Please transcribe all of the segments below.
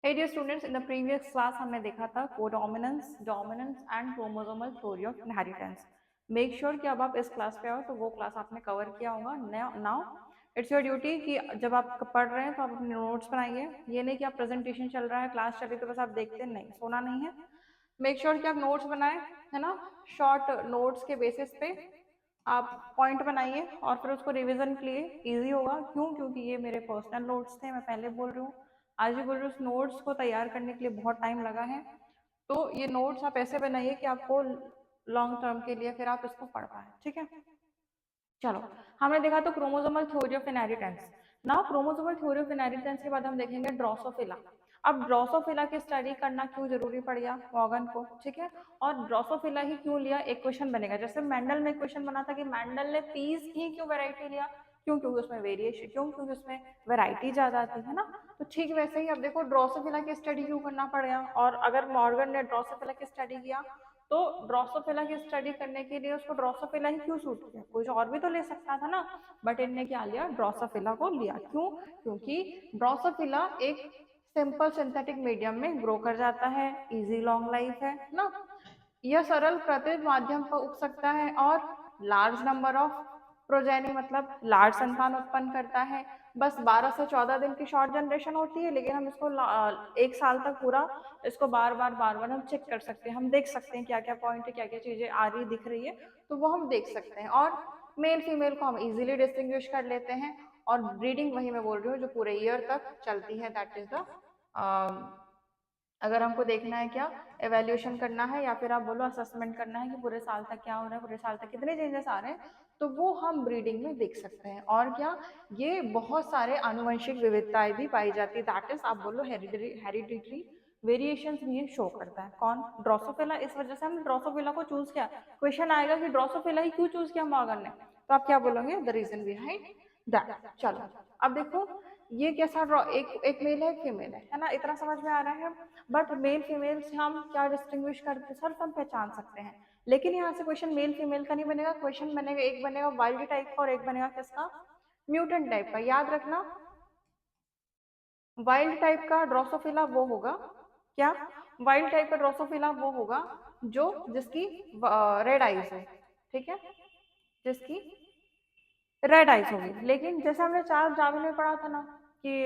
Hey dear students, in the previous class हमने देखा था codominance, dominance and chromosomal theory of inheritance. Make sure कि अब आप इस क्लास पे आओ तो वो क्लास आपने कवर किया होगा। नाउ इट्स योर ड्यूटी कि जब आप पढ़ रहे हैं तो आप अपने नोट्स बनाइए। ये नहीं कि आप प्रेजेंटेशन चल रहा है, क्लास चल रही तो बस आप देखते नहीं, सोना नहीं है। मेक श्योर कि आप नोट्स बनाए, है ना। शॉर्ट नोट्स के बेसिस पे आप पॉइंट बनाइए और फिर उसको रिवीजन के लिए इजी होगा। क्यों? क्योंकि ये मेरे पर्सनल नोट्स थे, मैं पहले बोल रही हूँ, आज भी बोल रही हूँ। उस नोट्स को तैयार करने के लिए बहुत टाइम लगा है, तो ये नोट्स आप ऐसे बनाइए कि आपको लॉन्ग टर्म के लिए फिर आप इसको पढ़ पाए। ठीक है, चलो। हमने देखा तो क्रोमोसोमल थ्योरी ऑफ इनहेरिटेंस। ना क्रोमोसोमल थ्योरी ऑफ इनहेरिटेंस के बाद हम देखेंगे ड्रोसोफिला। अब ड्रोसोफिला की स्टडी करना क्यों जरूरी पड़ गया मॉर्गन को, ठीक है। और ड्रोसोफिला ही क्यों लिया, एक क्वेश्चन बनेगा। जैसे मेंडल में क्वेश्चन बना था कि मेंडल ने पीस ही क्यों वैरायटी लिया, क्यों? क्योंकि उसमें वेरिएशन, क्यों? क्योंकि उसमें वैरायटी ज्यादा थी, है ना। तो ठीक वैसे ही अब देखो ड्रोसोफिला की स्टडी क्यों करना पड़ गया। और अगर मॉर्गन ने ड्रोसोफिला की स्टडी किया तो ड्रोसोफिला की स्टडी करने के लिए उसको ड्रोसोफिला ही क्यों सूट किया, कुछ और भी तो ले सकता था ना। बट इनने क्या लिया, ड्रोसोफिला को लिया। क्यों? क्योंकि ड्रोसोफिला एक सिंपल सिंथेटिक मीडियम में ग्रो कर जाता है, इजी लॉन्ग लाइफ है ना। यह सरल प्रतिज माध्यम पर उग सकता है और लार्ज नंबर ऑफ प्रोजेनी मतलब लार्ज संतान उत्पन्न करता है। बस 12 से 14 दिन की शॉर्ट जनरेशन होती है, लेकिन हम इसको एक साल तक पूरा इसको बार बार हम चेक कर सकते हैं, हम देख सकते हैं क्या क्या पॉइंट है, क्या क्या चीजें आ रही दिख रही है, तो वो हम देख सकते हैं। और मेल फीमेल को हम इजीली डिस्टिंग्विश कर लेते हैं। और ब्रीडिंग वही मैं बोल रही हूँ जो पूरे ईयर तक चलती है, दैट इज द अगर हमको देखना है क्या, एवेल्यूशन करना है या फिर आप बोलो असेसमेंट करना है कि पूरे साल तक क्या हो रहा है, पूरे साल तक कितने चेंजेस आ रहे हैं, तो वो हम ब्रीडिंग में देख सकते हैं। और क्या, ये बहुत सारे आनुवंशिक विविधताएं भी पाई जाती है, दैट इज आप बोलो हेरिडिटरी वेरिएशंस भी ये शो करता है। कौन? ड्रोसोफिला। इस वजह से हमने ड्रोसोफिला को चूज किया। क्वेश्चन आएगा कि ड्रोसोफिला ही क्यों चूज किया मॉर्गन ने, तो आप क्या बोलोगे, द रीजन बिहाइंड दैट। चलो, अब देखो ये कैसा एक मेल है, एक फीमेल है ना, इतना समझ में आ रहा है। बट मेल फीमेल से हम क्या डिस्टिंग्विश करते हैं, सर हम पहचान सकते हैं। लेकिन यहाँ से क्वेश्चन मेल फीमेल का नहीं बनेगा, क्वेश्चन बनेगा, एक बनेगा वाइल्ड टाइप का और एक बनेगा किसका, म्यूटेंट टाइप का। याद रखना, वाइल्ड टाइप का ड्रोसोफिला वो होगा क्या, वाइल्ड टाइप का ड्रोसोफिला वो होगा जो जिसकी रेड आइज हो, ठीक है, जिसकी रेड आइज होगी। लेकिन जैसे हमने चार्ल्स डार्विन में पढ़ा था ना कि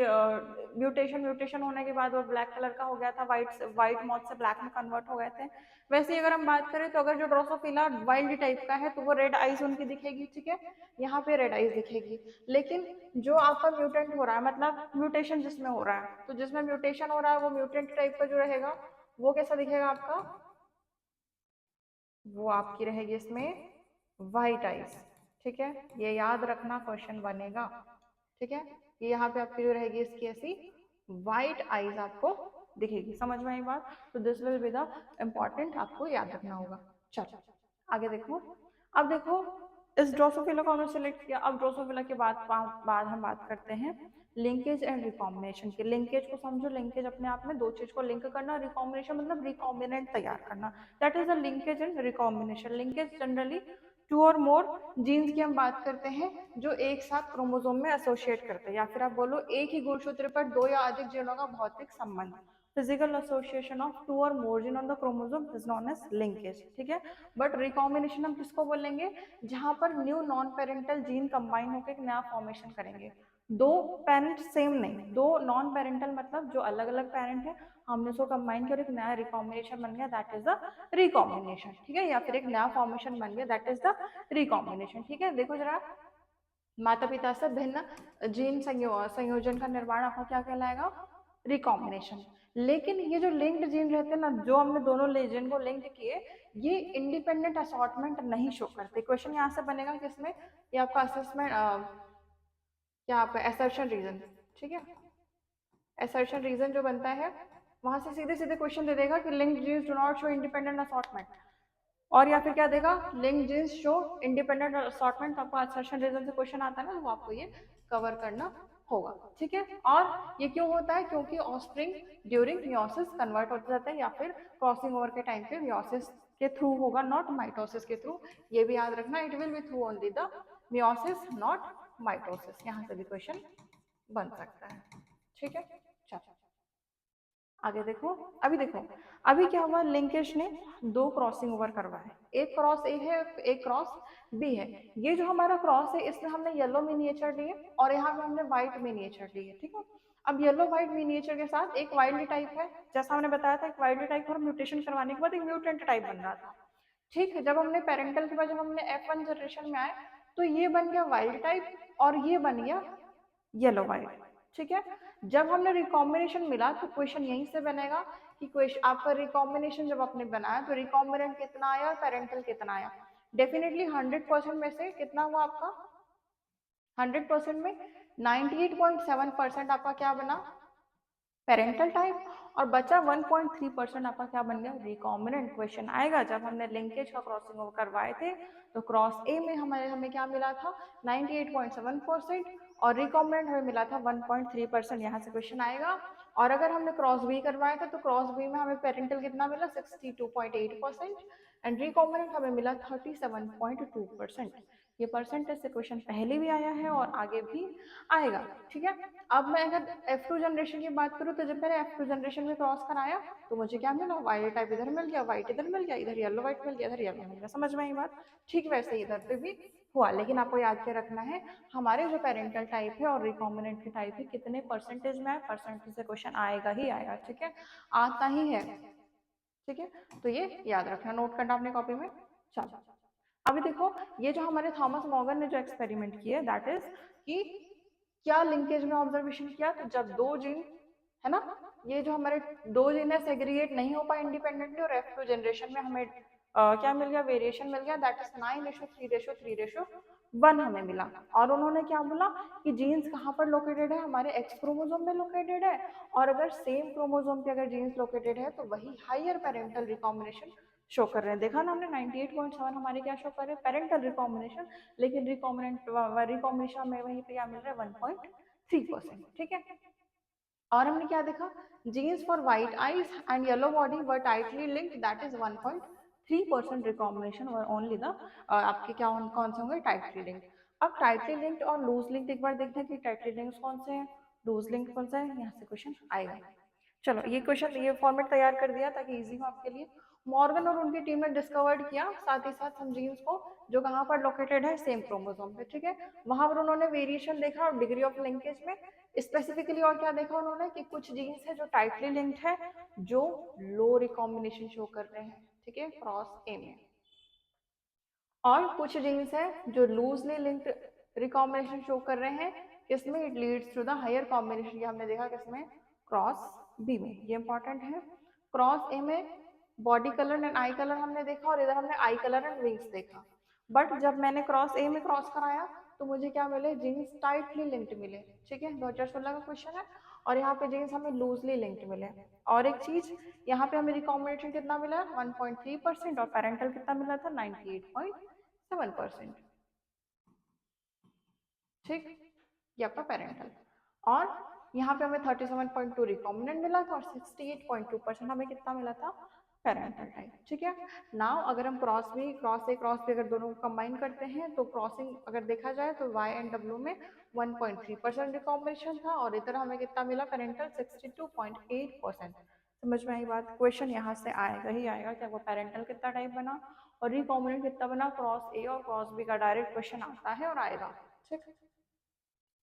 म्यूटेशन म्यूटेशन होने के बाद वो ब्लैक कलर का हो गया था, वाइट मॉथ से ब्लैक में कन्वर्ट हो गए थे। वैसे ही अगर हम बात करें तो अगर जो ड्रोसोफिला वाइल्ड टाइप का है तो वो रेड आइज उनकी दिखेगी, ठीक है, यहाँ पे रेड आइज दिखेगी। लेकिन जो आपका म्यूटेंट हो रहा है, मतलब म्यूटेशन जिसमें हो रहा है, तो जिसमें म्यूटेशन हो रहा है वो म्यूटेंट टाइप का जो रहेगा वो कैसा दिखेगा आपका, वो आपकी रहेगी इसमें वाइट आइज, ठीक है। ये याद रखना, क्वेश्चन बनेगा, ठीक है। ये यहाँ पे आपकी जो रहेगी इसकी ऐसी वाइट आइज आपको दिखेगी, समझ में आई बात। तो this will be the important, आपको याद रखना होगा। चलो आगे देखो। अब देखो इस ड्रोसोफिला को हमने सिलेक्ट किया। अब ड्रोसोफिला के बाद हम बात करते हैं लिंकेज एंड रिकॉम्बिनेशन की। लिंकेज को समझो, लिंकेज अपने आप में दो चीज को लिंक करना, रिकॉम्बिनेशन मतलब रिकॉम्बिनेंट तैयार करना, that is a linkage and recombination. Linkage generally two और मोर जीन्स की हम बात करते हैं जो एक साथ क्रोमोसोम में एसोसिएट करते हैं, या फिर आप बोलो एक ही गुणसूत्र पर दो या अधिक जीनों का भौतिक संबंध। फिजिकल एसोसिएशन ऑफ टू और more gene on the chromosome is known as linkage, ठीक है। बट रिकॉम्बिनेशन हम किसको बोलेंगे, जहां पर new non parental gene combine होकर एक नया फॉर्मेशन करेंगे। दो पेरेंट सेम नहीं, दो नॉन पेरेंटल मतलब जो अलग अलग पेरेंट है, हमने उसको कंबाइन किया और एक नया रिकॉम्बिनेशन बन गया, दैट इज द रिकॉम्बिनेशन, ठीक है। या फिर एक नया फॉर्मेशन बन गया, दैट इज द रिकॉम्बिनेशन, ठीक है। देखो जरा, माता पिता से भिन्न जीन संयोजन का निर्माण आपका क्या कहलाएगा, रिकॉम्बिनेशन। लेकिन ये जो लिंक्ड जीन रहते हैं ना, जो हमने दोनों जीन को लिंक्ड किए, ये इंडिपेंडेंट असॉर्टमेंट नहीं शो करते। क्वेश्चन यहाँ से बनेगा किसमें, ये आपका असेसमेंट क्या आपका एसर्शन रीजन, ठीक है। एसर्शन रीजन जो बनता है वहां से सीधे सीधे क्वेश्चन दे देगा कि linked genes do not show independent assortment, और या फिर क्या देगा, linked genes show independent assortment. आपको असर्शन रीजन से क्वेश्चन आता है ना, तो आपको ये कवर करना होगा, ठीक है। और ये क्यों होता है, क्योंकि ऑफस्प्रिंग ड्यूरिंग मियोसिस कन्वर्ट होते जाते हैं, या फिर क्रॉसिंग ओवर के टाइम पे मियोसिस के थ्रू होगा, नॉट माइटोसिस के थ्रू। ये भी याद रखना, it will B through only the meiosis not mitosis. यहाँ से भी क्वेश्चन बन सकता है, ठीक है। चलो आगे देखो, अभी देखो, अभी क्या हुआ, लिंकेज ने दो क्रॉसिंग ओवर करवाए, एक क्रॉस ए है, एक क्रॉस बी है। ये जो हमारा क्रॉस है इसमें हमने येलो मिनिएचर लिए और यहाँ पे हमने व्हाइट मिनिएचर लिए, ठीक है। अब येलो व्हाइट मिनिएचर के साथ एक वाइल्ड टाइप है, जैसा हमने बताया था, एक वाइल्ड टाइप और म्यूटेशन करवाने के बाद एक म्यूटेंट टाइप बन रहा था, ठीक है। जब हमने पेरेंटल के बाद जब हमने F1 जनरेशन में आए तो ये बन गया वाइल्ड टाइप और ये बन गया येलो वाइट, ठीक है। जब हमने रिकॉम्बिनेशन मिला तो क्वेश्चन यहीं से बनेगा कि क्वेश्चन आपका रिकॉम्बिनेशन जब आपने बनाया तो रिकॉम्बिनेंट कितना आया और पेरेंटल कितना आया। डेफिनेटली 100% में से कितना हुआ आपका, 100% में 98.7% आपका क्या बना, पेरेंटल टाइप, और बचा 1.3% आपका क्या बन गया, रिकॉम्बिनेंट। क्वेश्चन आएगा जब हमने लिंकेज का क्रॉसिंग ओवर करवाए थे तो क्रॉस ए में हमें क्या मिला था, 98.7%, और रिकॉम्बिनेंट हमें मिला था 1.3%, यहाँ से क्वेश्चन आएगा। और अगर हमने क्रॉस बी करवाया था तो क्रॉस बी में हमें पेरेंटल कितना मिला, 62.8%, एंड रिकॉम्बिनेंट हमें मिला 37.2%। ये परसेंटेज से क्वेश्चन पहले भी आया है और आगे भी आएगा, ठीक है। अब मैं अगर F2 जनरेशन की बात करूँ तो जब मैंने F2 जनरेशन में क्रॉस कराया तो मुझे क्या मिला, वाइट टाइप इधर मिल गया, वाइट इधर मिल गया, इधर येलो वाइट मिल गया, इधर येलो मिल गया। समझ में आई बात, ठीक वैसे ही इधर पे भी हुआ। लेकिन आपको याद क्या रखना है, हमारे जो पेरेंटल टाइप है और रिकॉम्बिनेंट के टाइप है कितने परसेंटेज में है, परसेंटेज से क्वेश्चन आएगा ही आएगा, ठीक है, आता ही है, ठीक है। तो ये याद रखना, नोट करना अपनी कॉपी में। चलो अभी देखो, ये जो हमारे थॉमस मॉर्गन ने जो एक्सपेरिमेंट किया दैट इज कि क्या लिंकेज में ऑब्जर्वेशन किया, तो जब दो जीन है ना, ये जो हमारे दो जीन है सेग्रीगेट नहीं हो पाए इंडिपेंडेंटली और F2 जनरेशन में हमें क्या मिल गया, वेरिएशन मिल गया, दैट इज 9:3:3:1 हमें मिला। और उन्होंने क्या बोला कि जीन्स कहाँ पर लोकेटेड है, हमारे एक्स क्रोमोसोम में लोकेटेड है, और अगर सेम क्रोमोसोम पे अगर जीन्स लोकेटेड है तो वही हायर पेरेंटल रिकॉम्बिनेशन शो कर रहे हैं। देखा ना हमने 98.7 हमारे क्या शो कर रहे हैं, पेरेंटल रिकॉम्बिनेशन, लेकिन रिकॉम्बिनेशन में वहीं पे क्या मिल रहा है, 1.3%, ठीक है। और हमने क्या देखा, genes for white eyes and yellow body were tightly linked, that is 1.3% recombination were only the, आपके क्या कौन से होंगे, टाइटली लिंक्ड। अब टाइटली लिंक्ड और लूज लिंक्ड एक बार देखते हैं कि टाइटली लिंक्ड कौन से हैं, लूज लिंक्ड कौन सा है, यहाँ से क्वेश्चन आएगा। चलो ये क्वेश्चन, ये फॉर्मेट तैयार कर दिया ताकि इजी हो आपके लिए। मॉर्गन और उनकी टीम ने डिस्कवर्ड किया साथ ही साथ हम जीन्स को जो कहाँ पर लोकेटेड है, सेम क्रोमोसोम पे, ठीक है। वहां पर उन्होंने वेरिएशन देखा और डिग्री ऑफ लिंकेज में स्पेसिफिकली और क्या देखा उन्होंने कि कुछ जीन्स है जो टाइटली लिंक्ड है जो लो रिकॉम्बिनेशन शो कर रहे हैं, ठीक है, क्रॉस ए में, और कुछ जीन्स है जो लूजली लिंक्ड रिकॉम्बिनेशन शो कर रहे हैं, किसमें, it leads to the higher combination, ये हमने देखा किसमें, क्रॉस बी में। ये इंपॉर्टेंट है। क्रॉस ए में body colour and I colour हमने देखा और इधर हमने आई कलर एंड विंग्स देखा। बट जब मैंने क्रॉस ए में क्रॉस कराया तो मुझे क्या मिले, जीन्स टाइटली लिंक्ड मिले, ठीक है, 2016 का क्वेश्चन है। और यहाँ पे जीन्स हमें लूजली लिंक्ड मिले। और एक चीज, यहाँ पे हमें रिकॉम्बिनेशन कितना मिला, 1.3%, और पेरेंटल कितना मिला था, 98.7%, ठीक, ये आपका पेरेंटल। और यहाँ पे हमें 37.2 रिकॉम्बिनेंट मिला था और 68.2% हमें कितना मिला था, पेरेंटल टाइप, ठीक है। नाउ अगर हम क्रॉस भी अगर दोनों को कंबाइन करते हैं तो क्रॉसिंग अगर देखा जाए तो Y एंड W में 1.3% रिकॉम्बिनेशन था और इधर हमें कितना मिला, पेरेंटल 62.8%। समझ में आई बात, क्वेश्चन यहाँ से आएगा ही आएगा कि वो पेरेंटल कितना टाइप बना और रिकॉम्बिनेंट कितना बना, क्रॉस ए और क्रॉस बी का डायरेक्ट क्वेश्चन आता है और आएगा, ठीक।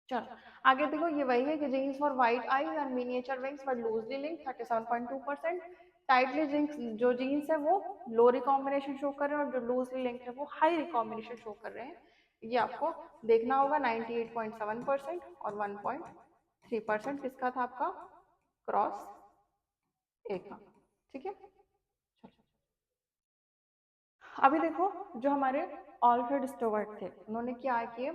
चलो आगे देखो, ये वही है कि genes for white eyes and miniature wings but loosely link 37.2%, tightly जिंक्स जो जीन्स है वो लो रिकॉम्बिनेशन शो कर रहे हैं और जो लूजली लिंक है वो हाई रिकॉम्बिनेशन शो कर रहे हैं। ये आपको देखना होगा, 98.7% और 1.3% किसका था, आपका क्रॉस ए का, ठीक है। अभी देखो, जो हमारे ऑल्फ्रेड स्टुअर्ट थे उन्होंने क्या किए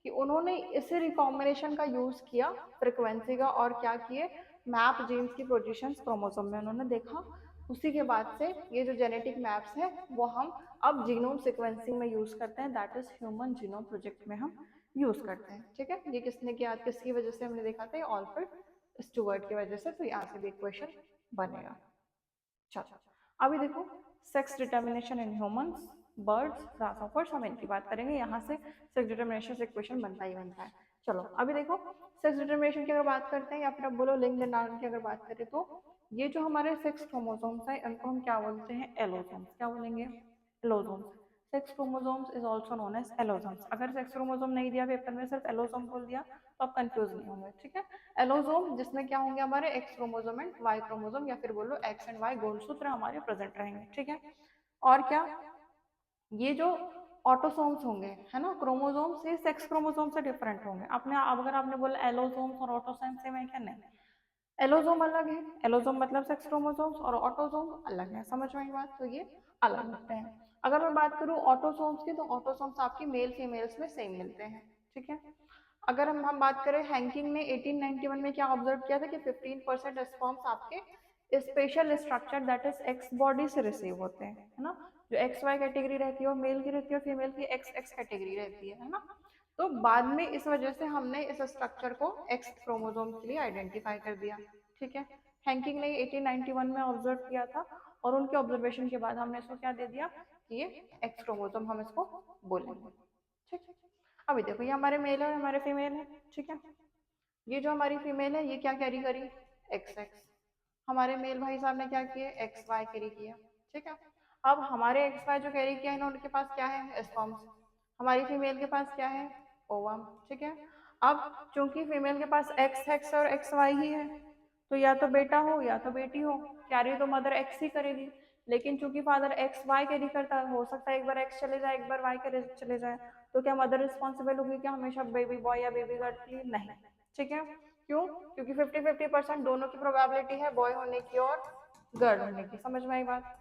कि उन्होंने इसी रिकॉम्बिनेशन का यूज किया फ्रिक्वेंसी का, और क्या किए, मैप जीन्स की पोजीशंस क्रोमोसोम में उन्होंने देखा। उसी के बाद से ये जो जेनेटिक मैप्स है वो हम अब जीनोम सीक्वेंसिंग में यूज करते हैं, that is human genome project में हम यूज करते हैं, ठीक है। ये किसने किया, किसकी वजह से हमने देखा था, ऑल्फ्रेड स्टुअर्ट की वजह से, तो यहाँ से भी क्वेश्चन बनेगा। चलो अभी देखो, sex determination in humans, birds, ग्रासहॉपर्स, हम इनकी बात करेंगे। यहाँ से सेक्स डिटर्मिनेशन से क्वेश्चन बनता ही बनता है। चलो अभी देखो, सेक्स डिटर्मिनेशन की अगर बात करते हैं या फिर अब बोलो लिंग निर्धारण की अगर बात करें तो ये जो हमारे सेक्स क्रोमोसोम्स हैं इनको हम क्या बोलते हैं, एलोसोम्स। क्या बोलेंगे, allosomes. Sex chromosomes is also known as allosomes. अगर सेक्स क्रोमोसोम नहीं दिया पेपर में, सिर्फ एलोसोम बोल दिया, तो आप कंफ्यूज नहीं होंगे, ठीक है। एलोसोम जिसमें क्या होंगे हमारे X chromosome and Y chromosome, या फिर बोलो एक्स एंड वाई गुणसूत्र हमारे प्रेजेंट रहेंगे, ठीक है। और क्या, ये जो ऑटोसोम्स होंगे, है ना, क्रोमोसोम्स, ये सेक्स क्रोमोसोम से डिफरेंट होंगे। आपने अब अगर आपने बोला एलोसोम्स और ऑटोसोम्स सेम है क्या, नहीं। एलोसोम अलग है, एलोसोम मतलब सेक्स क्रोमोसोम्स, और ऑटोसोम अलग है, समझ में आई बात, तो ये अलग होते हैं। अगर मैं बात करूँ ऑटोसोम्स की, तो ऑटोसोम्स आपकी मेल फीमेल्स में सेम मिलते हैं, ठीक है। अगर हम बात करें, हैंकिंग ने 1891 में क्या ऑब्जर्व किया था कि 15% स्पर्म्स आपके special structure that is x body से रिसीव होते हैं, है ना। जो एक्स वाई कैटेगरी रहती है वो मेल की रहती है, और फीमेल की एक्स एक्स कैटेगरी रहती है ना। तो बाद में इस वजह से हमने इस स्ट्रक्चर को एक्स क्रोमोसोम के लिए आइडेंटिफाई कर दिया, ठीक है। हैंकिंग ने 1891 में ऑब्जर्व किया था, और उनके ऑब्जर्वेशन के बाद हमने इसको क्या दे दिया कि ये एक्स क्रोमोसोम हम इसको बोलेंगे, ठीक। अभी देखो ये हमारे मेल है और हमारे फीमेल है, ठीक है। ये जो हमारी फीमेल है ये क्या कैरी करी, एक्स एक्स। हमारे मेल भाई साहब ने क्या किए, एक्स वाई कैरी किया, ठीक है। अब हमारे एक्स वाई जो कैरी किया है, उनके पास क्या है, स्पर्म्स। हमारी फीमेल के पास क्या है, ओवम, ठीक है। अब चूंकि फीमेल के पास एक्स एक्स और एक्स वाई ही है, तो या तो बेटा हो या तो बेटी हो, कैरी तो मदर एक्स ही करेगी। लेकिन चूंकि फादर एक्स वाई कैरी करता है, हो सकता है एक बार एक्स चले जाए एक बार वाई करे चले जाए, तो क्या मदर रिस्पॉन्सिबल होगी क्या हमेशा बेबी बॉय या बेबी गर्ल के लिए, नहीं, ठीक है। क्यों, क्योंकि 50-50% दोनों की प्रोबेबिलिटी है बॉय होने की और गर्ल होने की, समझ में आई बात।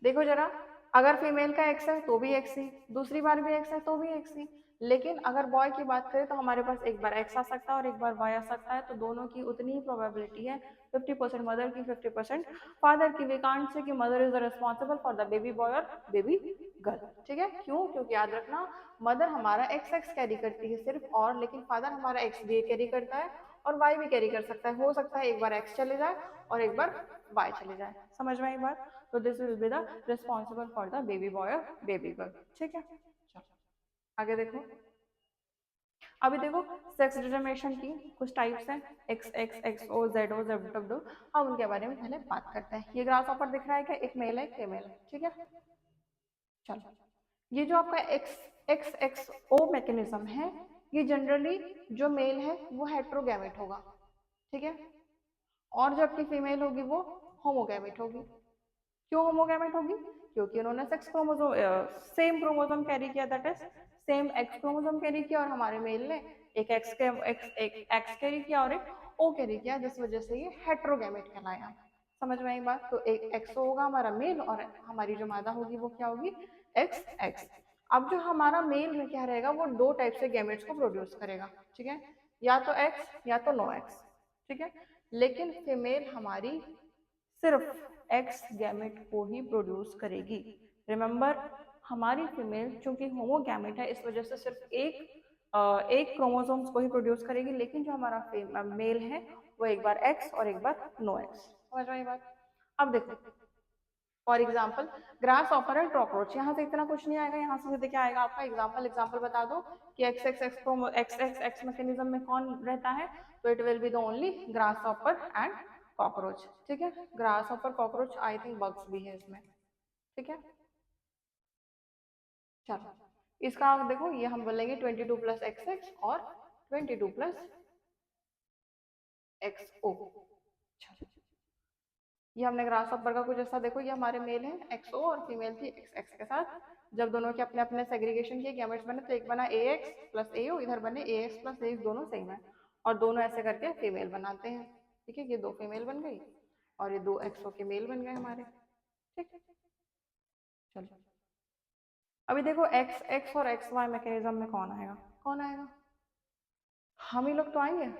देखो जरा, अगर फीमेल का एक्स है तो भी एक्स ही, दूसरी बार भी एक्स है तो भी एक्स ही। लेकिन अगर बॉय की बात करें तो हमारे पास एक बार एक्स आ सकता है और एक बार वाई आ सकता है, तो दोनों की उतनी ही प्रोबेबिलिटी है, 50% मदर की 50% फादर की। वी कांट से कि mother is responsible for the baby boy और बेबी गर्ल, ठीक है। क्यों, क्योंकि याद रखना, मदर हमारा एक्स एक्स कैरी करती है सिर्फ, और लेकिन फादर हमारा एक्स भी कैरी करता है और वाई भी कैरी कर सकता है। हो सकता है एक बार एक्स चले जाए और एक बार वाई चले जाए, समझ में आई बात। तो this will be the responsible for the baby boy और बेबी गर्ल, ठीक है। चलो आगे देखो। अभी देखो सेक्स डिटरमिनेशन की कुछ टाइप्स हैं, X X X O Z O Z W. हम उनके बारे में पहले बात करते हैं। ये ग्रास ऊपर दिख रहा है क्या, एक मेल है एक फीमेल है, ठीक है। चलो, ये जो आपका एक्स एक्स एक्स ओ मैकेनिज्म है, ये जनरली जो मेल है वो हेट्रोगैमेट होगा, ठीक है। और जो आपकी फीमेल होगी वो होमोगैमेट होगी। क्यों होमोगैमेट होगी, क्योंकि उन्होंने sex chromosome same chromosome carry किया, that is same X chromosome carry किया, और हमारे मेल ने एक एक्स के एक एक्स कैरी किया और एक ओ कैरी किया, जिस वजह से ये हेट्रोगैमेट कहलाया। समझ में आई बात। तो एक एक्स होगा हमारा मेल, और हमारी जो मादा होगी वो क्या होगी, एक्स एक्स। अब जो हमारा मेल में क्या रहेगा, वो दो टाइप से गैमेट्स को प्रोड्यूस करेगा, ठीक है। या तो एक्स या तो नो एक्स, ठीक है। लेकिन फीमेल हमारी सिर्फ एक्स गैमेट को ही प्रोड्यूस करेगी। रिमेंबर, हमारी फीमेल चूंकि होमोगैमेट है, इस वजह से सिर्फ एक क्रोमोसोम्स को ही प्रोड्यूस करेगी, लेकिन जो हमारा मेल है वो एक बार एक्स और एक बार नो एक्स, समझ रहे बात। अब देखो, for example grasshopper and cockroach, यहाँ से इतना कुछ नहीं आएगा, यहाँ से सीधे क्या आएगा आपका एग्जाम्पल। एग्जाम्पल बता दो कि एक्स एक्स एक्स मैकेनिज्म में कौन रहता है, तो it will be the only grasshopper and cockroach, ठीक है। Grasshopper cockroach, I think bugs भी है इसमें, ठीक है। चलो, इसका देखो, ये हम बोलेंगे 22 प्लस एक्स एक्स और 22 प्लस एक्स ओ। ये हमने ग्रास हॉपर का कुछ ऐसा, देखो ये हमारे मेल है एक्सओ और फीमेल थी एक्स एक्स के साथ। जब दोनों के अपने अपने सेग्रीगेशन किए गैमेट्स बने, तो एक बना ए एक्स प्लस ए ओ, इधर बने ए एक्स प्लस ए, दोनों सेम है, और दोनों ऐसे करके फीमेल बनाते हैं, ठीक है। ये दो फीमेल बन गई और ये दो एक्सओ के मेल बन गए हमारे, ठीक। चलो, अभी देखो एक्स एक्स और एक्स वाई मैकेनिज्म में कौन आएगा, कौन आएगा, हम ही लोग तो आएंगे।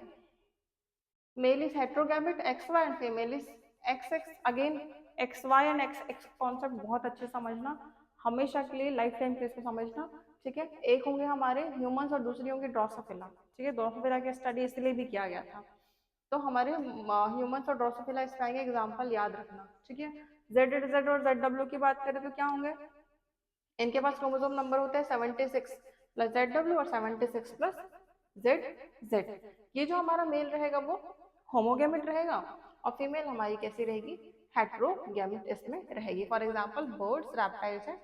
Male is heterogamete X Y and female is X X. Again X Y and X X concept बहुत अच्छे समझना, हमेशा के लिए लाइफ टाइम के इसको समझना, ठीक है। एक होंगे हमारे ह्यूमंस और दूसरी होंगे ड्रोसोफिला, ठीक है। ड्रोसोफिला की स्टडी इसलिए भी किया गया था। तो हमारे ह्यूमंस और ड्रोसोफिला इसका आएंगे एग्जाम्पल, याद रखना, ठीक है। जेड जेड और जेड डब्ल्यू की बात करें तो क्या होंगे, इनके पास क्रोमोसोम नंबर होता है 76 प्लस जेड डब्ल्यू और 76 प्लस जेड जेड। ये जो हमारा मेल रहेगा वो होमोगैमेट रहेगा, और फीमेल हमारी कैसी रहेगी, हेट्रोगैमेट इसमें रहेगी। For example birds, reptiles and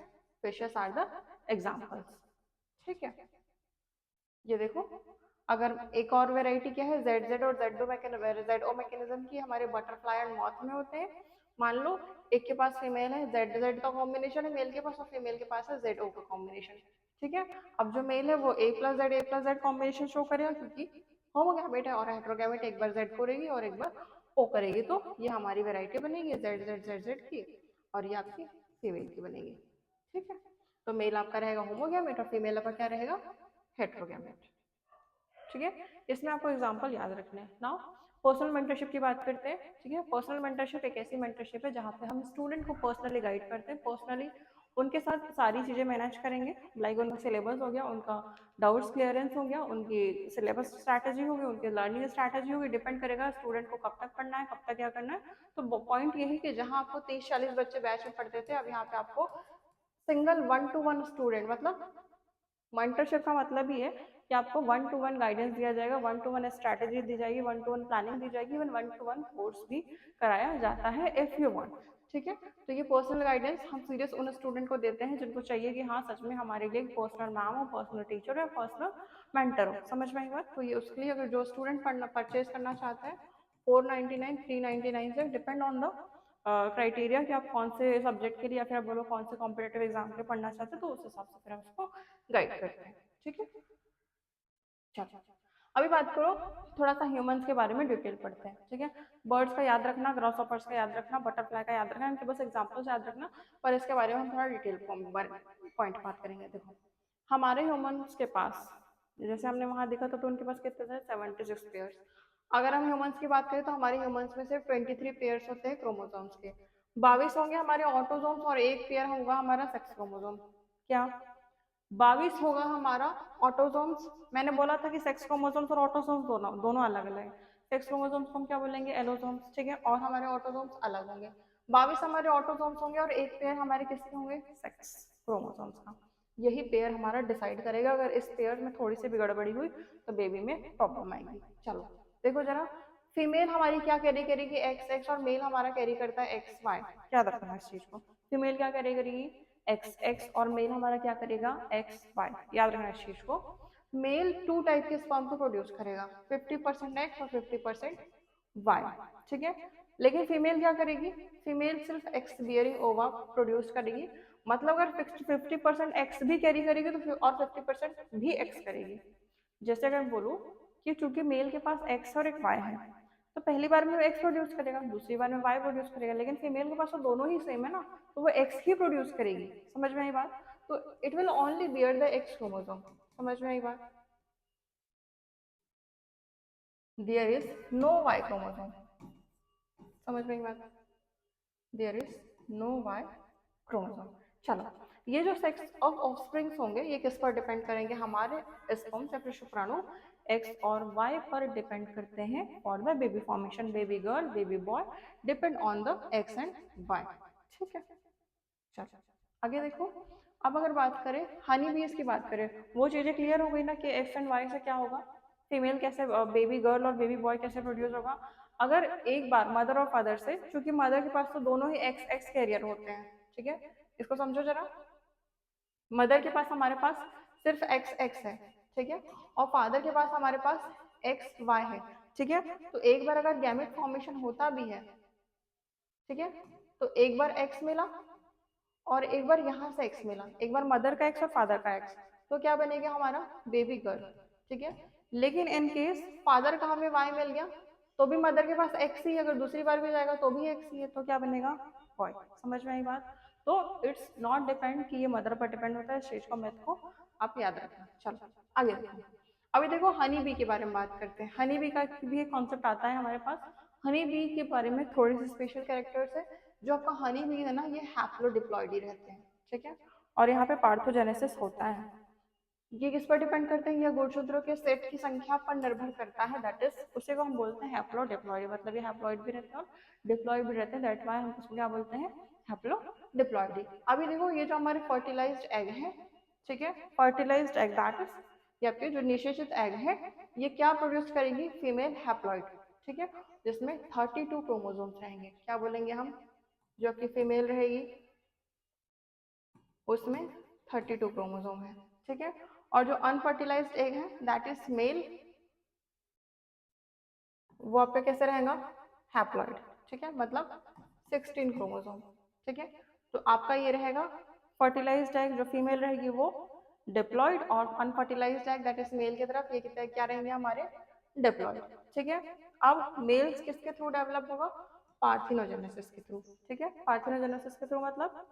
fishes are the examples. ठीक है, ये देखो, अगर एक और वेराइटी क्या है, जेड जेड और जेड ओ मैकेनिज्म की, हमारे बटरफ्लाई एंड मॉथ में होते हैं। मान लो एक के पास फीमेल है, जेड जेड का कॉम्बिनेशन है मेल के पास, और फीमेल के पास है जेड ओ का कॉम्बिनेशन। ठीक है, अब जो मेल है वो ए प्लस जेड कॉम्बिनेशन शो करेगा, क्योंकि होमोगैमेट है, और हेट्रोगैमेट एक बार जेड करेगी और एक बार ओ करेगी। तो ये हमारी वेराइटी बनेगी जेड जेड की, और ये आपकी फीमेल की बनेगी। ठीक है, तो मेल आपका रहेगा होमोगैमेट और फीमेल आपका क्या रहेगा, हेट्रोगैमेट। ठीक है, इसमें आपको एग्जांपल याद रखने हैं। नाउ पर्सनल मेंटरशिप की बात करते हैं। ठीक है, पर्सनल मेंटरशिप एक ऐसी मेंटरशिप है जहाँ पे हम स्टूडेंट को पर्सनली गाइड करते हैं, पर्सनली उनके साथ सारी चीज़ें मैनेज करेंगे। लाइक उनका सिलेबस हो गया, उनका डाउट्स क्लियरेंस हो गया, उनकी सिलेबस स्ट्रैटेजी होगी, उनकी लर्निंग स्ट्रैटेजी होगी। डिपेंड करेगा स्टूडेंट को कब तक पढ़ना है, कब तक क्या करना है। तो पॉइंट यही कि जहाँ आपको 30-40 बच्चे बैच में पढ़ते थे, अब यहाँ पे आपको सिंगल 1-to-1 स्टूडेंट, मतलब मेंटरशिप का मतलब ही है कि आपको 1-to-1 गाइडेंस दिया जाएगा, 1-to-1 स्ट्रैटेजी दी जाएगी, 1-to-1 प्लानिंग दी जाएगी, इवन 1-to-1 कोर्स भी कराया जाता है इफ यू वांट। ठीक है, तो ये पर्सनल गाइडेंस हम सीरियस उन स्टूडेंट को देते हैं जिनको चाहिए कि हाँ सच में हमारे लिए पर्सनल मैम हो, पर्सनल टीचर हो, पर्सनल मेंटर हो। समझ में आई बात? तो ये उसके लिए अगर जो स्टूडेंट पढ़ना परचेज करना चाहता है, 499 399 से, डिपेंड ऑन द क्राइटेरिया कि आप कौन से सब्जेक्ट के लिए या फिर आप बोलो कौन से कॉम्पिटेटिव एग्जाम के पढ़ना चाहते हैं, तो उस हिसाब से फिर हम उसको गाइड करते हैं। ठीक है, चलो अभी बात करो, थोड़ा सा ह्यूमंस के बारे में डिटेल पढ़ते हैं। ठीक है, बर्ड्स का याद रखना, ग्रासहॉपर्स का याद रखना, बटरफ्लाई का याद रखना, इनके बस एग्जांपल्स याद रखना, पर इसके बारे में हम थोड़ा डिटेल पॉइंट बात करेंगे। देखो, हमारे ह्यूमंस के पास, जैसे हमने वहां देखा था, तो उनके पास कितने थे, 76 पेयर्स। अगर हम ह्यूमंस की बात करें तो हमारे ह्यूमंस में सिर्फ 23 पेयर्स होते हैं क्रोमोसोम्स के, 22 होंगे हमारे ऑटोसोम्स, और एक पेयर होगा हमारा सेक्स क्रोमोसोम। क्या 22 होगा हमारा ऑटोसोम्स? मैंने बोला था कि सेक्स क्रोमोसोम्स और ऑटोसोम्स दोनों दोनों अलग अलग है। सेक्स क्रोमोसोम्स को हम क्या बोलेंगे, एलोसोम्स। ठीक है, और हमारे ऑटोसोम्स अलग होंगे। 22 हमारे ऑटोसोम्स होंगे और एक पेयर हमारे किसके होंगे, सेक्स क्रोमोसोम्स का। यही पेयर हमारा डिसाइड करेगा, अगर इस पेयर में थोड़ी सी भी गड़बड़ी हुई तो बेबी में प्रॉब्लम आएगी। चलो देखो जरा, फीमेल हमारी क्या कैरी करेगी, एक्स एक्स, और मेल हमारा कैरी करता है एक्स वाई। याद रखना इस चीज को, फीमेल क्या कैरी करेगी, एक्स एक्स, और मेल हमारा क्या करेगा, एक्स वाई। याद रखना इस चीज को। मेल 2 टाइप के स्पर्म को प्रोड्यूस करेगा, 50% एक्स और 50% वाई। ठीक है, लेकिन फीमेल क्या करेगी, फीमेल सिर्फ एक्स बियरिंग ओवा प्रोड्यूस करेगी। मतलब अगर 50% एक्स भी कैरी करेगी तो और 50% भी एक्स करेगी। जैसे अगर मैं बोलूँ कि चूंकि मेल के पास एक्स और एक वाई है, तो पहली बार में वो एक्स प्रोड्यूस करेगा, दूसरी बार में वाई प्रोड्यूस करेगा, लेकिन फीमेल के पास तो दोनों ही सेम है ना, तो वो एक्स ही प्रोड्यूस करेगी। समझ में आई बात? तो it will only bear the X chromosome. समझ में आई बात? There is no Y chromosome. समझ में आई बात? There is no Y chromosome. चलो, ये जो सेक्स ऑफ ऑफस्प्रिंग्स होंगे ये किस पर डिपेंड करेंगे, हमारे स्पर्म्स या फिर शुक्राणु एक्स और वाई पर डिपेंड करते हैं for the baby formation. Baby girl, baby boy, depend on the X and Y. ठीक है, चलो आगे देखो। अब अगर बात करें हनी बीज की, बात करें, वो चीजें क्लियर हो गई ना कि एक्स एंड वाई से क्या होगा, फीमेल कैसे, बेबी गर्ल और बेबी बॉय कैसे प्रोड्यूस होगा। अगर एक बार मदर और फादर से, क्योंकि मदर के पास तो दोनों ही एक्स एक्स कैरियर होते हैं। ठीक है, इसको समझो जरा, मदर के पास हमारे पास सिर्फ एक्स एक्स है। ठीक है, और फादर के पास हमारे पास एक्स वाई है। ठीक है, तो एक बार अगर गैमेट फॉर्मेशन होता भी है, ठीक है, तो एक बार एक्स मिला और एक बार यहाँ से एक्स मिला, एक बार मदर का एक्स और फादर का एक्स, तो क्या बनेगा हमारा, बेबी गर्ल। ठीक है, लेकिन इन केस फादर का हमें वाई मिल गया, तो भी मदर के पास एक्स ही, अगर दूसरी बार भी जाएगा तो भी एक्स ही है, तो क्या बनेगा, बॉय। समझ में आई बात? तो इट्स नॉट डिपेंड कि ये मदर पर डिपेंड होता है, इस चीज को, मैथ को आप याद रखना। चलो आगे देखो। अभी देखो हनी बी के बारे में बात करते हैं। हनी बी का भी एक कॉन्सेप्ट आता है हमारे पास। हनी बी के बारे में थोड़ी सी स्पेशल कैरेक्टर्स है। जो आपका हनी बी है ना, ये हैप्लोडिप्लॉइडी रहते हैं। ठीक है, और यहाँ पे पार्थोजेनेसिस होता है। ये किस पर डिपेंड करते हैं, ये गुणसूत्रों के सेट की संख्या पर निर्भर करता है। दैट इज, उसे को हम बोलते हैं हैप्लोडिप्लॉइडी, मतलब ये हैप्लॉइड भी रहते हैं और डिप्लॉइड भी रहते हैं। दैट वाई हम उसको क्या बोलते हैं, हैप्लोडिप्लॉइडी। अभी देखो ये जो हमारे फर्टिलाइज्ड एग है, ठीक है, फर्टिलाइज्ड एग दैट इज, ये आपके जो निषेचित एग है, ये क्या प्रोड्यूस करेगी, फीमेल हैप्लॉइड। ठीक है, जिसमें 32 क्रोमोसोम्स रहेंगे। क्या बोलेंगे हम? जो आपकी फीमेल रहेगी उसमें 32 क्रोमोसोम है, ठीक है। और जो अनफर्टिलाइज्ड एग है दैट इज मेल, वो आपका कैसे रहेगा? हैप्लॉइड, ठीक है, मतलब 16 क्रोमोसोम, ठीक है। तो आपका ये रहेगा फर्टिलाइज्ड एग जो फीमेल रहेगी वो डिप्लॉइड, और unfertilised egg that is male की तरफ ये कितने क्या रहेंगे हमारे? डिप्लॉइड, ठीक है। अब मेल्स किसके थ्रू डेवलप होगा? पार्थिनोजेनेसिस के थ्रू, ठीक है। पार्थिनोजेनेसिस के थ्रू मतलब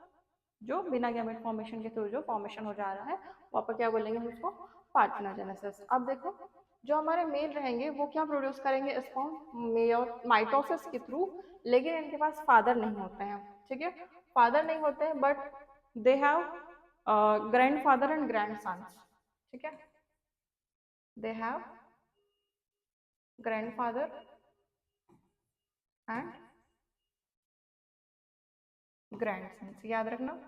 जो बिना गैमेट फॉर्मेशन के थ्रू जो फॉर्मेशन हो जा रहा है, वो आप क्या बोलेंगे हम उसको? पार्थिनोजेनेसिस। अब देखो जो हमारे मेल रहेंगे वो क्या प्रोड्यूस करेंगे? स्पर्म माइटोसिस के थ्रू, लेकिन इनके पास फादर नहीं होते हैं, ठीक है। फादर नहीं होते हैं but they have grandfather and grandsons, ठीक है। They have grandfather and grandsons, याद रखना।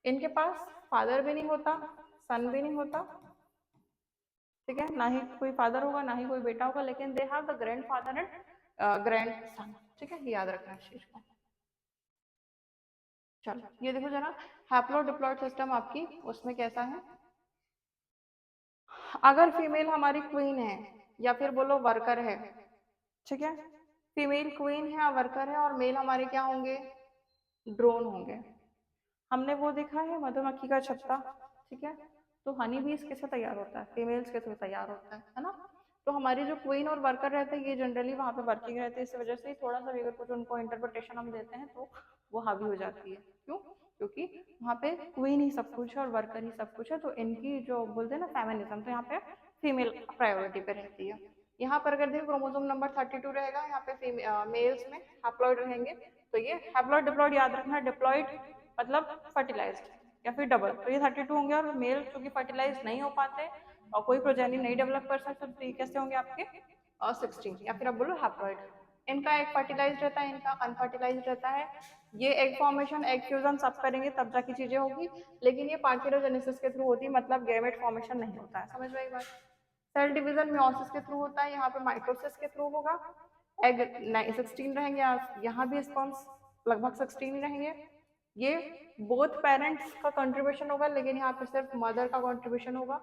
इनके पास फादर भी नहीं होता, सन भी नहीं होता, ठीक है, ना ही कोई फादर होगा ना ही कोई बेटा होगा, लेकिन they have the grandfather and grandson, ठीक है, ये याद रखना इस चीज को। चलो ये देखो जरा, हैप्लोडिप्लॉइड सिस्टम आपकी उसमें कैसा है? अगर फीमेल हमारी क्वीन है या फिर बोलो वर्कर है, ठीक है, फीमेल क्वीन है या वर्कर है और मेल हमारे क्या होंगे? ड्रोन होंगे। हमने वो देखा है मधुमक्खी का छत्ता, ठीक है। तो हनी भी किससे तैयार होता है? फीमेल्स के थ्रू तैयार होता है ना। तो हमारी जो क्वीन और वर्कर रहते हैं ये जनरली वहाँ पे वर्किंग रहते हैं, इस वजह से थोड़ा सा भी अगर कुछ उनको इंटरप्रिटेशन हम देते हैं तो वो हावी हो जाती है। क्यों? क्योंकि वहाँ पे क्वीन ही सब कुछ है और वर्कर ही सब कुछ है, तो इनकी जो बोलते हैं ना फेमिनिज्म, तो यहाँ पे फीमेल प्रायोरिटी पे रहती है। यहाँ पर अगर देखो क्रोमोसोम नंबर 32 रहेगा, यहाँ पे मेल्स में हैप्लॉइड रहेंगे, तो ये हैप्लॉइड डिप्लॉइड याद रखना। डिप्लॉइड मतलब फर्टिलाइज्ड या फिर डबल, तो ये 32 होंगे, और मेल चूंकि फर्टिलाइज नहीं हो पाते और कोई प्रोजेनी नहीं डेवलप कर सकते, तो ये कैसे होंगे आपके? 16, या फिर आप बोलो हैप्लॉइड। इनका एग फर्टिलाइज रहता है, इनका अनफर्टिलाइज रहता है। ये एग फॉर्मेशन एग फ्यूजन सब करेंगे तब जाके चीजें होगी, लेकिन ये पार्थिनोजेनेसिस के थ्रू होती है, मतलब गैमेट फॉर्मेशन नहीं होता है। समझ में आई बात? सेल डिवीजन म्योसिस के थ्रू होता है, यहाँ पे माइटोसिस के थ्रू होगा। एग 16 रहेंगे, यहाँ भी स्पर्म्स लगभग 16 ही रहेंगे। ये बोथ पेरेंट्स का कंट्रीब्यूशन होगा, लेकिन यहाँ पे सिर्फ मदर का कंट्रीब्यूशन होगा,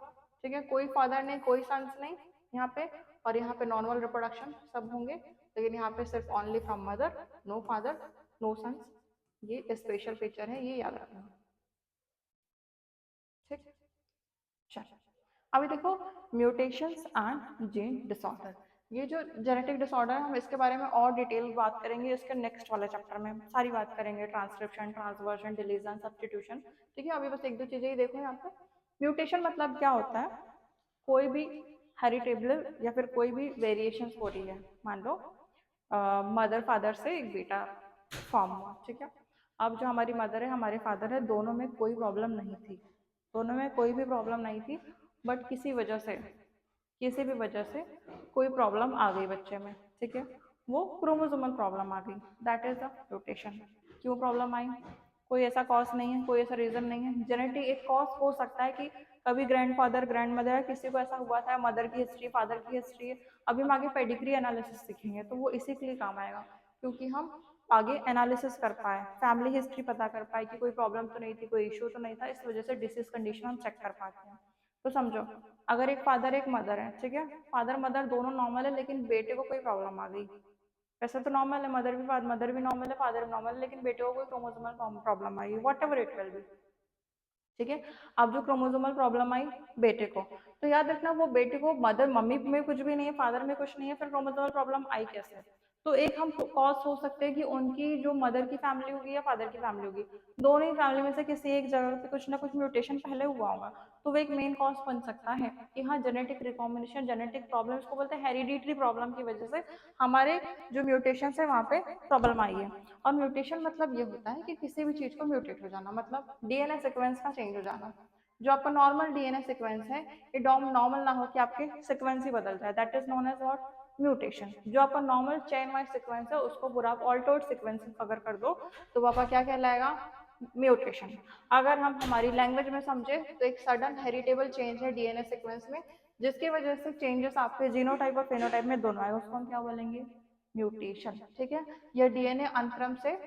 ठीक है। कोई फादर नहीं, कोई सन्स नहीं यहाँ पे, और यहाँ पे नॉर्मल रिप्रोडक्शन सब होंगे, लेकिन यहाँ पे सिर्फ only from mother, no father no sons. ये स्पेशल फीचर है, ये याद रखना, ठीक। चलो अभी देखो म्यूटेशंस एंड जीन डिसऑर्डर। ये जो जेनेटिक डिसऑर्डर है हम इसके बारे में और डिटेल बात करेंगे इसके नेक्स्ट वाले चैप्टर में, सारी बात करेंगे, ट्रांसक्रिप्शन, ट्रांसवर्जन, डिलीशन, सब्स्टिट्यूशन, ठीक है। अभी बस एक दो चीजें ही देखो यहाँ पे। म्यूटेशन मतलब क्या होता है? कोई भी हेरिटेबल या फिर कोई भी वेरिएशन हो रही है, मान लो मदर फादर से एक बेटा फॉर्म हुआ, ठीक है। अब जो हमारी मदर है हमारे फादर है, दोनों में कोई प्रॉब्लम नहीं थी, दोनों में कोई भी प्रॉब्लम नहीं थी, बट किसी भी वजह से कोई प्रॉब्लम आ गई बच्चे में, ठीक है, वो क्रोमोसोमल प्रॉब्लम आ गई, दैट इज द म्यूटेशन। क्यों प्रॉब्लम आई? कोई ऐसा कॉज नहीं है, कोई ऐसा रीजन नहीं है। जेनेटिक एक कॉज हो सकता है कि कभी ग्रैंडफादर ग्रैंडमदर किसी को ऐसा हुआ था, मदर की हिस्ट्री, फादर की हिस्ट्री है। अभी हम आगे पेडिग्री एनालिसिस सीखेंगे तो वो इसी के लिए काम आएगा, क्योंकि हम आगे एनालिसिस कर पाए, फैमिली हिस्ट्री पता कर पाए कि कोई प्रॉब्लम तो नहीं थी, कोई इशू तो नहीं था, इस वजह से डिसीज कंडीशन हम चेक कर पाते हैं। तो समझो अगर एक फादर एक मदर है, ठीक है, फादर मदर दोनों नॉर्मल है, लेकिन बेटे को कोई प्रॉब्लम आ गई। वैसे तो नॉर्मल है, मदर भी नॉर्मल है, फादर भी नॉर्मल है, लेकिन बेटे को कोई chromosomal problem I, what ever it will B, ठीक है। अब जो क्रोमोसोमल प्रॉब्लम आई बेटे को, तो याद रखना वो बेटे को मदर मम्मी में कुछ भी नहीं है, फादर में कुछ नहीं है, फिर क्रोमोसोमल प्रॉब्लम आई कैसे? तो एक हम कॉज हो सकते हैं कि उनकी जो मदर की फैमिली होगी या फादर की फैमिली होगी, दोनों ही फैमिली में से किसी एक जगह पे कुछ ना कुछ म्यूटेशन पहले हुआ होगा, तो वो एक मेन कॉज बन सकता है कि हाँ जेनेटिक रिकॉम्बिनेशन, जेनेटिक प्रॉब्लम इसको बोलते हैं, हेरिडिटरी प्रॉब्लम की वजह से हमारे जो म्यूटेशन है वहाँ पे प्रॉब्लम आई है। और म्यूटेशन मतलब ये होता है कि किसी भी चीज को म्यूटेट हो जाना, मतलब डीएनए सीक्वेंस का चेंज हो जाना। जो आपका नॉर्मल डीएनए सीक्वेंस है ये नॉर्मल ना हो कि आपके सीक्वेंस ही बदल जाए, that is known as what? Mutation. जो आपका नॉर्मल चेन वाइज सीक्वेंस है उसको पूरा आप ऑल्टर्ड सीक्वेंस अगर कर दो तो वो आपका क्या कहलाएगा? म्यूटेशन। अगर हम हमारी लैंग्वेज में समझे तो एक सडन हेरिटेबल चेंज है डीएनए सीक्वेंस में, जिसकी वजह से चेंजेस आपके जीनोटाइप और फेनोटाइप में दोनों आए, उसको हम क्या बोलेंगे? म्यूटेशन, ठीक है। यह डीएनए अंतरम से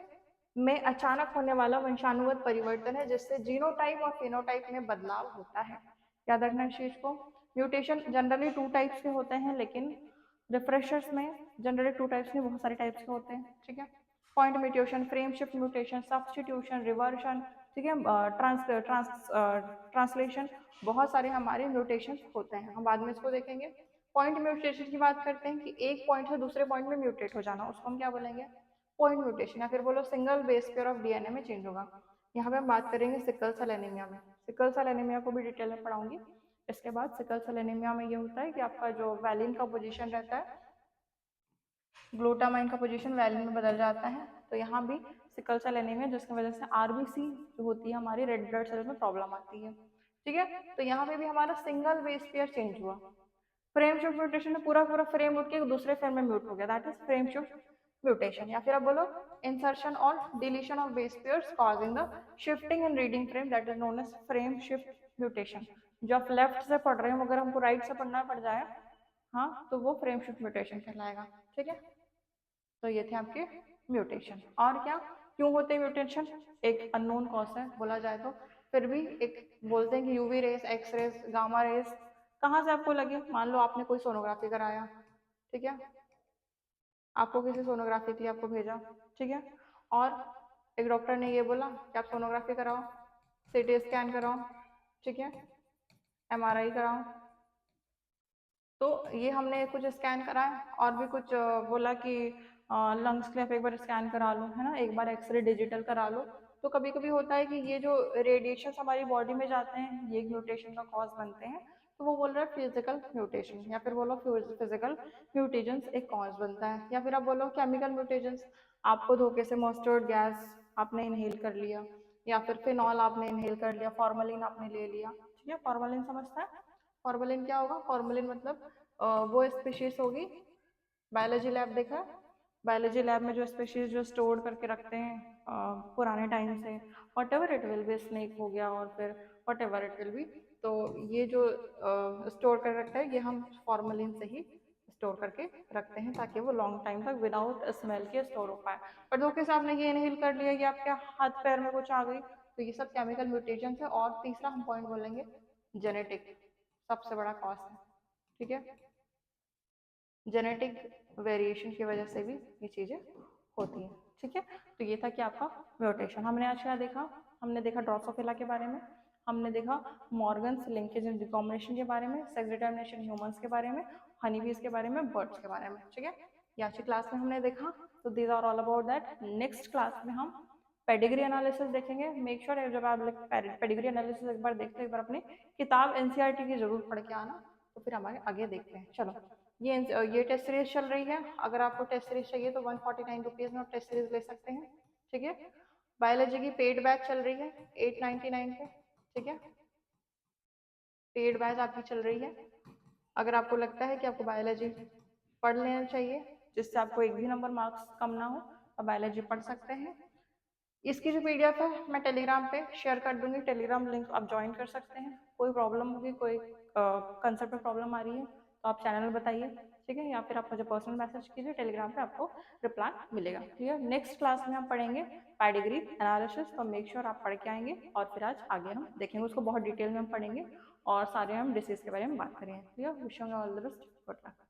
में अचानक होने वाला वंशानुगत परिवर्तन है जिससे जीनोटाइप और फेनोटाइप में बदलाव होता है। याद रखना इस चीज को। म्यूटेशन जनरली 2 टाइप्स के होते हैं, लेकिन रिफ्रेशर्स में जनरली 2 टाइप्स नहीं, बहुत सारे टाइप्स के होते हैं, ठीक है। Point mutation, frame shift mutation, substitution, reversion, ठीक है, ट्रांसलेशन, बहुत सारे हमारे म्यूटेशन होते हैं, हम बाद में इसको देखेंगे। पॉइंट म्यूटेशन की बात करते हैं कि एक पॉइंट से दूसरे पॉइंट में म्यूटेट हो जाना, उसको हम क्या बोलेंगे, पॉइंट म्यूटेशन। या फिर बोलो single base pair of DNA में चेंज होगा। यहाँ पे हम बात करेंगे सिकल सेल एनीमिया में। सिकल सेल एनीमिया को भी डिटेल में पढ़ाऊंगी। इसके बाद सिकल सेल एनीमिया में ये होता है कि आपका जो वैलिन का पोजीशन रहता है, ग्लूटामाइन का पोजीशन वैलिन में बदल जाता है। तो यहाँ भी सिकल सेल एनीमिया, जिसकी वजह से आरबीसी जो होती है हमारी रेड ब्लड सेल में प्रॉब्लम आती है, ठीक है। तो यहाँ पे भी हमारा सिंगल बेस पेयर चेंज हुआ। फ्रेम शिफ्ट म्यूटेशन में पूरा पूरा फ्रेम उठ के दूसरे फ्रेम में म्यूट हो गया, that is frame shift mutation. या फिर आप बोलो इंसर्शन और deletion of base pairs causing the shifting in reading frame, that is known as frame shift mutation. जो आप लेफ्ट से पढ़ रहे हो अगर हमको राइट से पढ़ना पड़ जाए, हाँ, तो वो फ्रेम शिफ्ट म्यूटेशन कहलाएगा, ठीक है। तो ये थे आपके म्यूटेशन। और क्या, क्यों होते हैं म्यूटेशन, एक अननोन कॉज है बोला जाए तो, फिर भी एक बोलते हैं कि UV rays, X rays, gamma rays कहाँ से आपको लगे। मान लो आपने कोई सोनोग्राफी कराया, ठीक है, आपको किसी सोनोग्राफी के लिए आपको भेजा, ठीक है, और एक डॉक्टर ने ये बोला कि आप सोनोग्राफी कराओ, सीटी स्कैन कराओ, ठीक है, एमआरआई कराओ। तो ये हमने कुछ स्कैन कराया और भी कुछ बोला कि लंग्स के लिए आप एक बार स्कैन करा लो, है ना, एक बार एक्सरे डिजिटल करा लो। तो कभी कभी होता है कि ये जो रेडिएशन हमारी बॉडी में जाते हैं ये म्यूटेशन का कॉज बनते हैं। तो वो बोल रहा है फिजिकल म्यूटेशन, या फिर बोलो फिजिकल म्यूटेशंस एक कॉज बनता है। या फिर आप बोलो केमिकल म्यूटेशंस, आपको धोखे से मस्टर्ड गैस आपने इनहेल कर लिया, या फिर फिनॉल आपने इनहेल कर लिया, फॉर्मलिन आपने ले लिया, ठीक है। फॉर्मलिन समझता है, फॉर्मलिन क्या होगा, फॉर्मलिन मतलब वो स्पीशीज होगी, बायोलॉजी लैब देखा, बायोलॉजी लैब में जो स्पीशीज जो स्टोर करके रखते हैं पुराने टाइम से, what ever it will B, snake हो गया और फिर what ever it will B, तो ये जो स्टोर कर रखता है ये हम फॉर्मलिन से ही स्टोर करके रखते हैं ताकि वो लॉन्ग टाइम तक विदाउट स्मेल के स्टोर हो पाए। पर धोखे से आपने ये इनहेल कर लिया, या आपके हाथ पैर में कुछ आ गई, तो ये सब केमिकल म्यूटेशन है। और तीसरा हम पॉइंट बोलेंगे जेनेटिक, सबसे बड़ा कॉज है, ठीक है। जेनेटिक वेरिएशन की वजह से भी ये चीज़ें होती हैं, ठीक है। तो ये था कि आपका म्यूटेशन। हमने आज क्या देखा, हमने देखा ड्रोसोफिला के बारे में, हमने देखा मॉर्गन्स लिंकेज एंड रिकॉम्बिनेशन के बारे में, सेक्स डिटर्मिनेशन ह्यूमंस के बारे में, हनीबीज के बारे में, बर्ड्स के बारे में, ठीक है। ये आज की क्लास में हमने देखा। तो these are all about that. Next class में हम पेडिग्री एनालिसिस देखेंगे। मेक श्योर जब आप पेडिग्री एनालिसिस एक बार देखते हो, एक बार अपनी किताब एनसीईआरटी की जरूर पढ़ के आना। तो फिर हमारे आगे देखते हैं। चलो, ये टेस्ट सीरीज चल रही है। अगर आपको टेस्ट सीरीज चाहिए तो 149 रुपीज में आप टेस्ट सीरीज ले सकते हैं, ठीक है। बायोलॉजी की पेड बैच चल रही है 899 पे, ठीक है। पेड बैच आपकी चल रही है। अगर आपको लगता है कि आपको बायोलॉजी पढ़ लेना चाहिए जिससे आपको एक भी नंबर मार्क्स कम ना हो, तो बायोलॉजी पढ़ सकते हैं। इसकी जो पीडीएफ है मैं टेलीग्राम पे शेयर कर दूंगी, टेलीग्राम लिंक आप ज्वाइन कर सकते हैं। कोई प्रॉब्लम होगी, कोई कंसेप्ट में प्रॉब्लम आ रही है तो आप चैनल बताइए, ठीक है, या फिर आप मुझे पर्सनल मैसेज कीजिए, टेलीग्राम पे आपको रिप्लाई मिलेगा, ठीक है। नेक्स्ट क्लास में हम पढ़ेंगे पेडिग्री एनालिसिस, तो मेक श्योर आप पढ़ के आएंगे। और फिर आज आगे हम देखेंगे उसको बहुत डिटेल में हम पढ़ेंगे और सारे हम डिसीज के बारे में बात करेंगे, ठीक है। Wish you all the best, good luck.